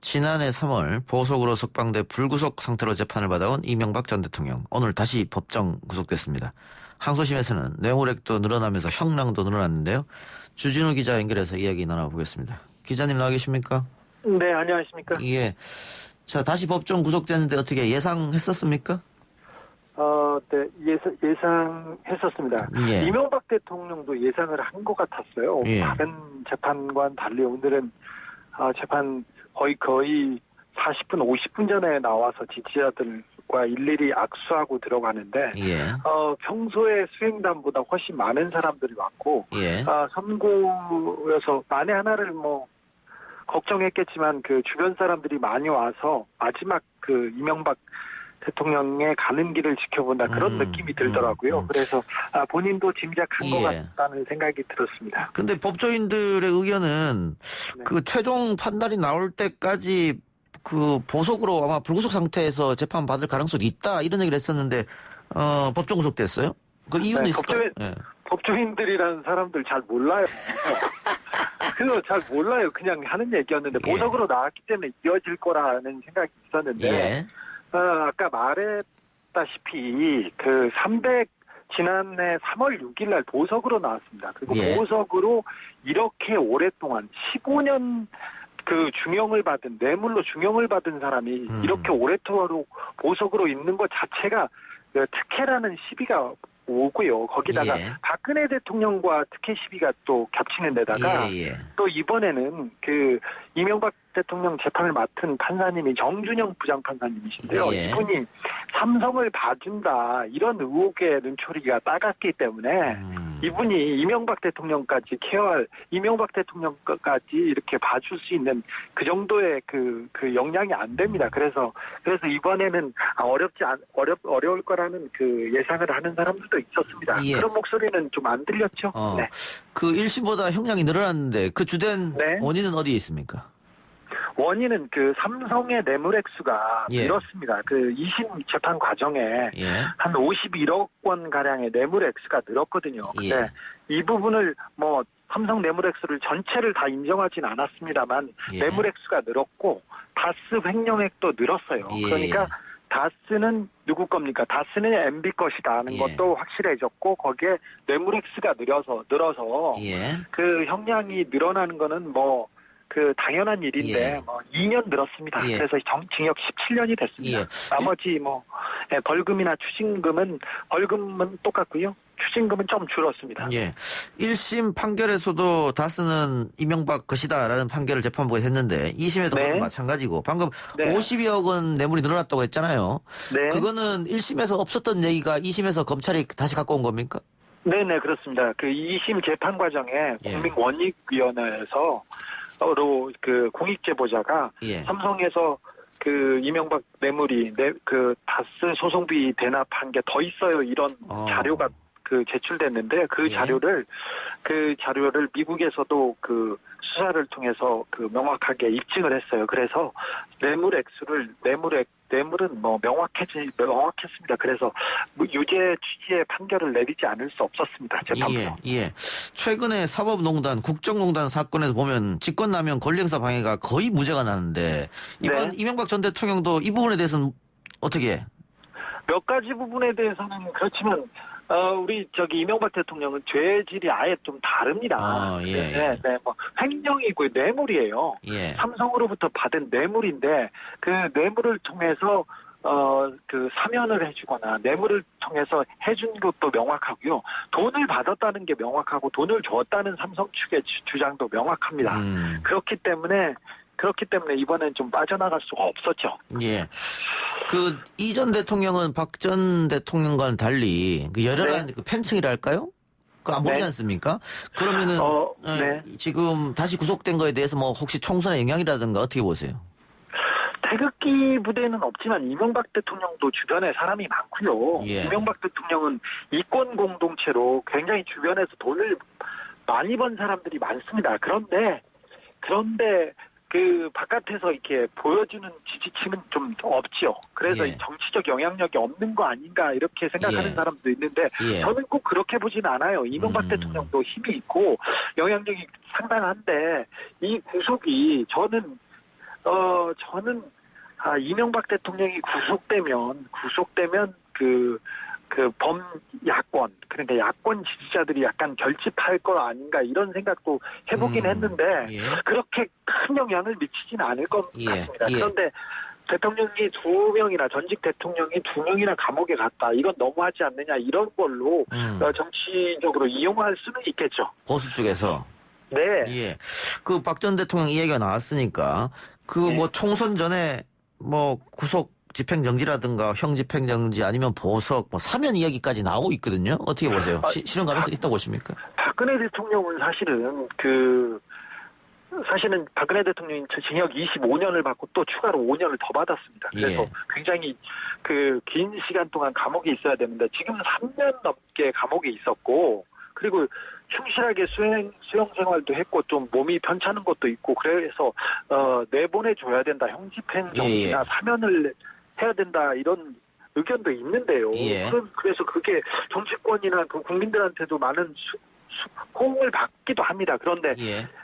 지난해 3월 보석으로 석방돼 불구속 상태로 재판을 받아온 이명박 전 대통령. 오늘 다시 법정 구속됐습니다. 항소심에서는 뇌물액도 늘어나면서 형량도 늘어났는데요. 주진우 기자 연결해서 이야기 나눠보겠습니다. 기자님 나와 계십니까? 네, 안녕하십니까? 예. 자, 다시 법정 구속됐는데 어떻게 예상했었습니까? 네, 예상했었습니다. 예. 이명박 대통령도 예상을 한 것 같았어요. 예. 다른 재판과는 달리 오늘은 재판 거의 40분, 50분 전에 나와서 지지자들과 일일이 악수하고 들어가는데 예. 평소에 수행단보다 훨씬 많은 사람들이 왔고 예. 선고여서 만에 하나를 걱정했겠지만 그 주변 사람들이 많이 와서 마지막 그 이명박 대통령의 가는 길을 지켜본다 그런 느낌이 들더라고요. 그래서 본인도 짐작한 것 같다는 생각이 들었습니다. 근데 법조인들의 의견은 네. 그 최종 판단이 나올 때까지 그 보석으로 아마 불구속 상태에서 재판 받을 가능성이 있다 이런 얘기를 했었는데 법정 구속됐어요? 그 이유는 네, 있을까요? 법조인들이라는 사람들 잘 몰라요. 그거 잘 몰라요. 그냥 하는 얘기였는데 보석으로 나왔기 때문에 이어질 거라는 생각이 있었는데 아까 말했다시피 그 지난해 3월 6일 날 보석으로 나왔습니다. 그리고 보석으로 이렇게 오랫동안 15년 그 뇌물로 중형을 받은 사람이 이렇게 오랫동안 보석으로 있는 것 자체가 특혜라는 시비가 오고요. 거기다가 박근혜 대통령과 특혜 시비가 또 겹치는 데다가 또 이번에는 그 이명박 대통령 재판을 맡은 판사님이 정준영 부장판사님이신데요. 이분이 삼성을 봐준다 이런 의혹의 눈초리가 따갑기 때문에 이분이 이명박 대통령까지 이명박 대통령까지 이렇게 봐줄 수 있는 그 정도의 그 역량이 안 됩니다. 그래서 이번에는 어려울 거라는 그 예상을 하는 사람들도 있었습니다. 그런 목소리는 좀 안 들렸죠. 네. 그 1심보다 형량이 늘어났는데 그 주된 원인은 어디에 있습니까? 원인은 그 삼성의 뇌물액수가 늘었습니다. 그 2심 재판 과정에 한 51억 원 가량의 뇌물액수가 늘었거든요. 근데 이 부분을 삼성 뇌물액수를 전체를 다 인정하진 않았습니다만 뇌물액수가 늘었고 다스 횡령액도 늘었어요. 그러니까 다스는 누구 겁니까? 다스는 MB 것이다는 것도 확실해졌고 거기에 뇌물액수가 늘어서 그 형량이 늘어나는 거는 그 당연한 일인데 2년 늘었습니다. 그래서 징역 17년이 됐습니다. 나머지 벌금이나 추징금은 똑같고요. 추징금은 좀 줄었습니다. 1심 판결에서도 다스는 이명박 것이다라는 판결을 재판부가 했는데 2심에도 마찬가지고 방금 52억 원 뇌물이 늘어났다고 했잖아요. 그거는 1심에서 없었던 얘기가 2심에서 검찰이 다시 갖고 온 겁니까? 네네 그렇습니다. 그 2심 재판 과정에 국민원익위원회에서 그 공익제보자가 삼성에서 그 이명박 뇌물이 그 다스 소송비 대납한 게 더 있어요 이런 자료가 그 제출됐는데 그 자료를 미국에서도 그 수사를 통해서 그 명확하게 입증을 했어요. 그래서 뇌물은 명확했습니다. 그래서 유죄 취지의 판결을 내리지 않을 수 없었습니다. 재판부로. 최근에 사법농단, 국정농단 사건에서 보면 직권남용, 권리행사 방해가 거의 무죄가 나는데 이번 이명박 전 대통령도 이 부분에 대해서는 어떻게 해? 몇 가지 부분에 대해서는 그렇지만 우리 이명박 대통령은 죄질이 아예 좀 다릅니다. 횡령이고 뇌물이에요. 삼성으로부터 받은 뇌물인데 그 뇌물을 통해서 그 사면을 해주거나 뇌물을 통해서 해준 것도 명확하고요. 돈을 받았다는 게 명확하고 돈을 줬다는 삼성 측의 주장도 명확합니다. 그렇기 때문에 이번엔 좀 빠져나갈 수가 없었죠. 그 이전 대통령은 박 전 대통령과는 달리 그 여러 가지 그 팬층이랄까요? 그 안 보이지 않습니까? 그러면은 지금 다시 구속된 거에 대해서 혹시 총선의 영향이라든가 어떻게 보세요? 태극기 부대는 없지만 이명박 대통령도 주변에 사람이 많고요. 이명박 대통령은 이권 공동체로 굉장히 주변에서 돈을 많이 번 사람들이 많습니다. 그런데 그 바깥에서 이렇게 보여주는 지지층은 좀 없지요. 그래서 정치적 영향력이 없는 거 아닌가 이렇게 생각하는 사람도 있는데 저는 꼭 그렇게 보진 않아요. 이명박 대통령도 힘이 있고 영향력이 상당한데 이 구속이 저는 저는 이명박 대통령이 구속되면 그 범야권, 그러니까 야권 지지자들이 약간 결집할 거 아닌가 이런 생각도 해보긴 했는데, 예. 그렇게 큰 영향을 미치진 않을 것 같습니다. 예. 그런데 대통령이 2명이나, 전직 대통령이 2명이나 감옥에 갔다, 이건 너무하지 않느냐, 이런 걸로 정치적으로 이용할 수는 있겠죠. 보수 쪽에서. 네. 예. 그 박 전 대통령 이야기가 나왔으니까 뭐 총선 전에 뭐 구속 집행정지라든가 형집행정지 아니면 보석 뭐 사면 이야기까지 나오고 있거든요. 어떻게 보세요? 실현 가능성이 있다고 보십니까? 박근혜 대통령은 사실은 박근혜 대통령이 징역 25년을 받고 또 추가로 5년을 더 받았습니다. 그래서 굉장히 긴 시간 동안 감옥에 있어야 되는데, 지금 3년 넘게 감옥에 있었고, 그리고 충실하게 수용 생활도 했고, 좀 몸이 편찮은 것도 있고, 그래서 내보내줘야 된다, 형집행정지나 사면을 해야 된다, 이런 의견도 있는데요. 그래서 그게 정치권이나 국민들한테도 많은 호응을 받기도 합니다. 그런데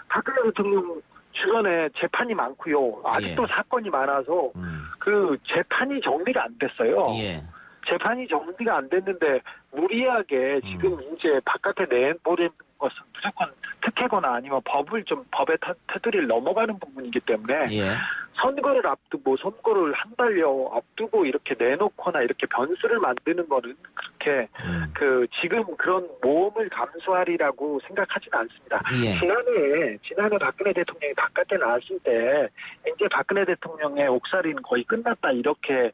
박근혜 대통령 주변에 재판이 많고요. 아직도 사건이 많아서 그 재판이 정리가 안 됐어요. 재판이 정리가 안 됐는데 무리하게 지금 이제 바깥에 내보낸 것은 무조건 특혜거나 아니면 법의 테두리를 넘어가는 부분이기 때문에 선거를 앞두고, 선거를 한 달여 앞두고 이렇게 내놓거나 이렇게 변수를 만드는 거는 그렇게 지금 그런 모험을 감수하리라고 생각하지는 않습니다. 지난해 박근혜 대통령이 바깥에 나왔을 때 이제 박근혜 대통령의 옥살이는 거의 끝났다, 이렇게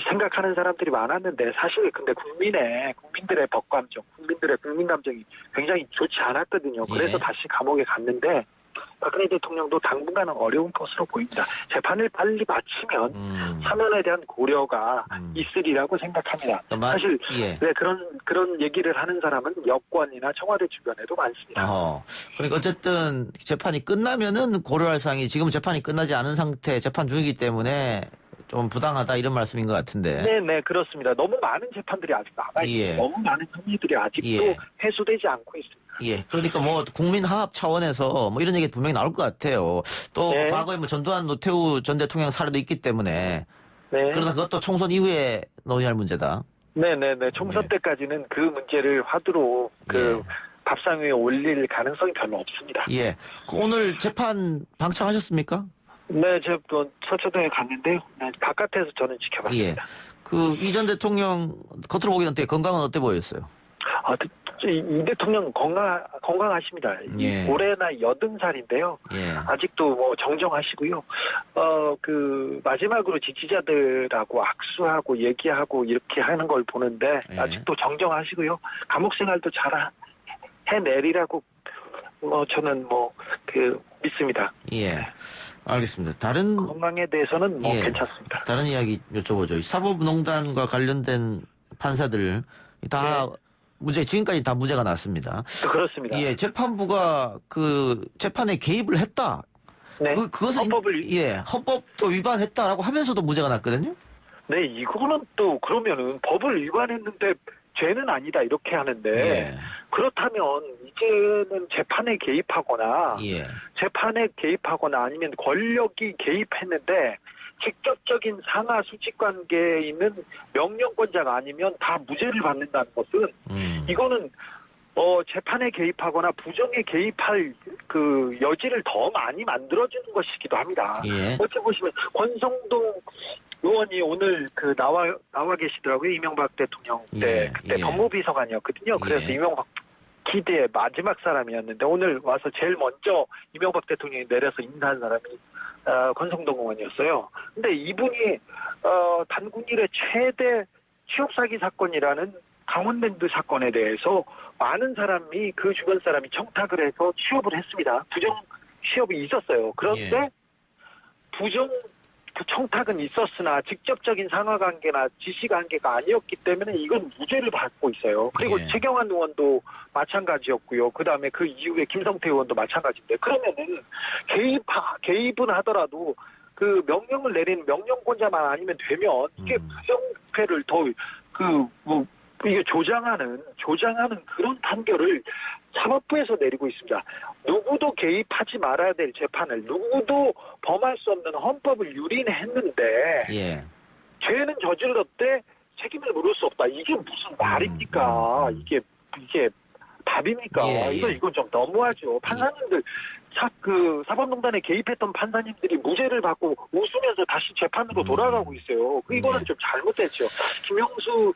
생각하는 사람들이 많았는데, 사실 근데 국민들의 법감정, 국민들의 국민감정이 굉장히 좋지 않았거든요. 그래서 다시 감옥에 갔는데, 박근혜 대통령도 당분간은 어려운 것으로 보입니다. 재판을 빨리 마치면 사면에 대한 고려가 있으리라고 생각합니다. 사실 그런 얘기를 하는 사람은 여권이나 청와대 주변에도 많습니다. 그러니까 어쨌든 재판이 끝나면은 고려할 사항이, 지금 재판이 끝나지 않은 상태, 재판 중이기 때문에 좀 부당하다, 이런 말씀인 것 같은데. 네, 그렇습니다. 너무 많은 재판들이 아직 남아있고, 너무 많은 혐의들이 아직도 해소되지 않고 있습니다. 그러니까 뭐 국민 화합 차원에서 뭐 이런 얘기 분명히 나올 것 같아요. 또 과거에 뭐 전두환, 노태우 전 대통령 사례도 있기 때문에. 그러나 그것도 총선 이후에 논의할 문제다. 네. 총선 때까지는 그 문제를 화두로 밥상 위에 올릴 가능성이 별로 없습니다. 오늘 재판 방청하셨습니까? 네, 제가 서초동에 갔는데요. 바깥에서 저는 지켜봤습니다. 이 전 대통령 겉으로 보기엔 어때? 건강은 어때 보였어요? 이 대통령 건강하십니다. 올해 나이 80살인데요. 아직도 뭐 정정하시고요. 마지막으로 지지자들하고 악수하고 얘기하고 이렇게 하는 걸 보는데, 아직도 정정하시고요. 감옥 생활도 잘 해내리라고 저는 믿습니다. 알겠습니다. 다른 건강에 대해서는 괜찮습니다. 다른 이야기 여쭤보죠. 사법농단과 관련된 판사들 다 지금까지 다 무죄가 났습니다. 그렇습니다. 재판부가 재판에 개입을 했다. 그것은 헌법도 위반했다라고 하면서도 무죄가 났거든요. 네, 이거는 또 그러면은 법을 위반했는데 죄는 아니다, 이렇게 하는데, 그렇다면 이제는 재판에 개입하거나 아니면 권력이 개입했는데 직접적인 상하 수직 관계에 있는 명령권자가 아니면 다 무죄를 받는다는 것은, 이거는 재판에 개입하거나 부정에 개입할 여지를 더 많이 만들어주는 것이기도 합니다. 어찌 보시면 권성동 의원이 오늘 나와 계시더라고요. 이명박 대통령 때 그때 법무비서관이었거든요. 그래서 이명박 기대의 마지막 사람이었는데, 오늘 와서 제일 먼저 이명박 대통령이 내려서 인사한 사람이 권성동 의원이었어요. 근데 이분이 단군 이래 최대 취업 사기 사건이라는 강원랜드 사건에 대해서 많은 사람이, 그 주변 사람이 청탁을 해서 취업을 했습니다. 부정 취업이 있었어요. 그런데 청탁은 있었으나 직접적인 상하관계나 지시관계가 아니었기 때문에 이건 무죄를 받고 있어요. 그리고 최경환 의원도 마찬가지였고요. 그다음에 그 이후에 김성태 의원도 마찬가지인데, 그러면은 개입은 하더라도 그 명령을 내리는 명령권자만 아니면 되면, 이게 부정패를 더 이게 조장하는 그런 판결을 사법부에서 내리고 있습니다. 누구도 개입하지 말아야 될 재판을 누구도 범할 수 없는 헌법을 유린했는데 예. 죄는 저질렀대 책임을 물을 수 없다. 이게 무슨 말입니까? 이게 답입니까? 예. 이건 좀 너무하죠. 판사님들 사법농단에 개입했던 판사님들이 무죄를 받고 웃으면서 다시 재판으로 돌아가고 있어요. 이거는 좀 잘못됐죠. 김영수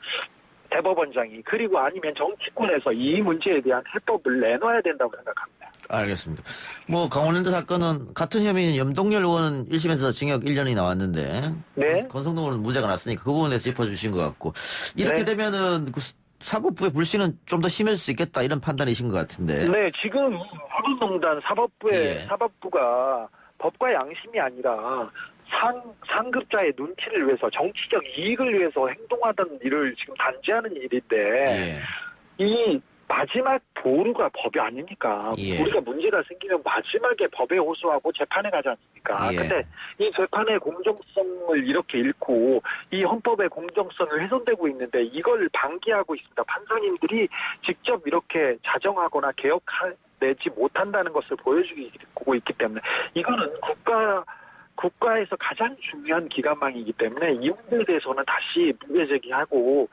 대법원장이 그리고 아니면 정치권에서 이 문제에 대한 해법을 내놔야 된다고 생각합니다. 알겠습니다. 뭐 강원랜드 사건은 같은 혐의인 염동열 의원은 1심에서 징역 1년이 나왔는데 네. 권성동 의원은 무죄가 났으니까 그 부분에서 짚어주신 것 같고 이렇게 네. 되면은 그 사법부의 불신은 좀 더 심해질 수 있겠다 이런 판단이신 것 같은데. 네, 지금 사법농단 사법부가 법과 양심이 아니라 상급자의 눈치를 위해서 정치적 이익을 위해서 행동하던 일을 지금 단죄하는 일인데 이 마지막 보루가 법이 아닙니까? 우리가 문제가 생기면 마지막에 법에 호소하고 재판에 가지 않습니까? 근데 이 재판의 공정성을 이렇게 잃고 이 헌법의 공정성을 훼손되고 있는데 이걸 방기하고 있습니다. 판사님들이 직접 이렇게 자정하거나 개혁내지 못한다는 것을 보여주고 있기 때문에 이거는 국가에서 가장 중요한 기관망이기 때문에 이 문제에 대해서는 다시 문제 제기하고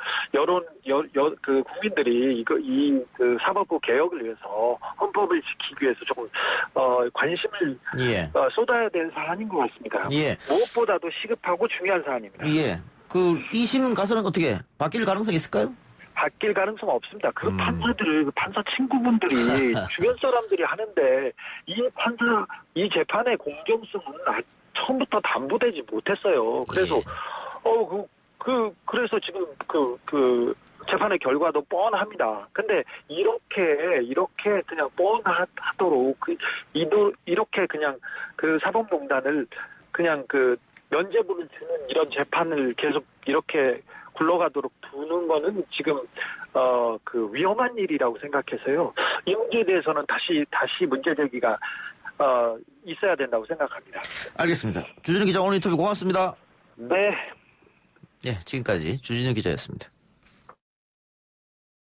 국민들이 그 사법부 개혁을 위해서 헌법을 지키기 위해서 조금 관심을 쏟아야 되는 사안인 것 같습니다. 무엇보다도 시급하고 중요한 사안입니다. 그 2심 가서는 어떻게 바뀔 가능성이 있을까요? 바뀔 가능성 없습니다. 판사 친구분들이 주변 사람들이 하는데 이 재판의 공정성은 처음부터 담보되지 못했어요. 그래서 그래서 지금 그 재판의 결과도 뻔합니다. 근데 이렇게 그냥 뻔하도록 이렇게 그냥 그 사법농단을 그냥 그 면죄부를 주는 이런 재판을 계속 이렇게 굴러가도록 두는 거는 지금 그 위험한 일이라고 생각해서요. 이 문제에 대해서는 다시 문제 제기가 있어야 된다고 생각합니다. 알겠습니다. 주진우 기자 오늘 인터뷰 고맙습니다. 네. 지금까지 주진우 기자였습니다.